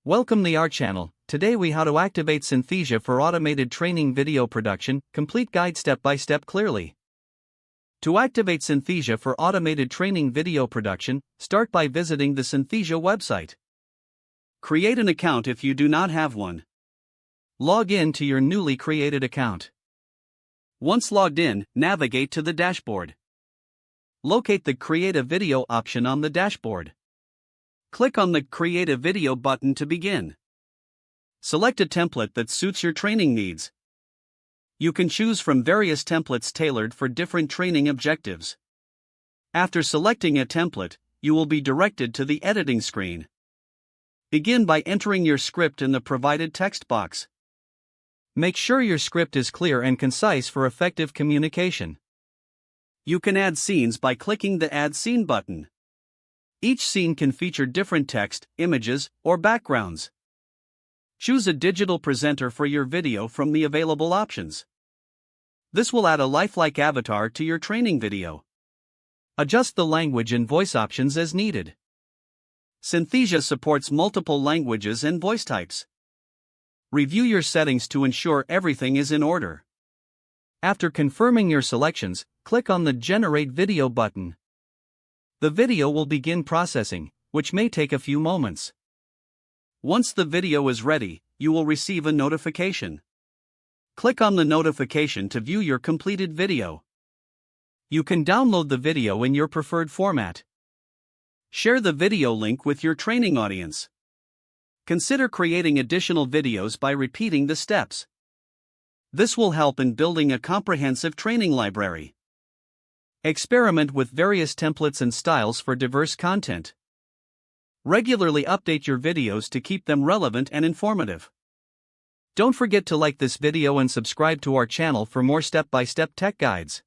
Welcome to our channel. Today we how to activate Synthesia for automated training video production, complete guide step by step clearly. To activate Synthesia for automated training video production, start by visiting the Synthesia website. Create an account if you do not have one. Log in to your newly created account. Once logged in, navigate to the dashboard. Locate the Create a Video option on the dashboard. Click on the Create a Video button to begin. Select a template that suits your training needs. You can choose from various templates tailored for different training objectives. After selecting a template, you will be directed to the editing screen. Begin by entering your script in the provided text box. Make sure your script is clear and concise for effective communication. You can add scenes by clicking the Add Scene button. Each scene can feature different text, images, or backgrounds. Choose a digital presenter for your video from the available options. This will add a lifelike avatar to your training video. Adjust the language and voice options as needed. Synthesia supports multiple languages and voice types. Review your settings to ensure everything is in order. After confirming your selections, click on the Generate Video button. The video will begin processing, which may take a few moments. Once the video is ready, you will receive a notification. Click on the notification to view your completed video. You can download the video in your preferred format. Share the video link with your training audience. Consider creating additional videos by repeating the steps. This will help in building a comprehensive training library. Experiment with various templates and styles for diverse content. Regularly update your videos to keep them relevant and informative. Don't forget to like this video and subscribe to our channel for more step-by-step tech guides.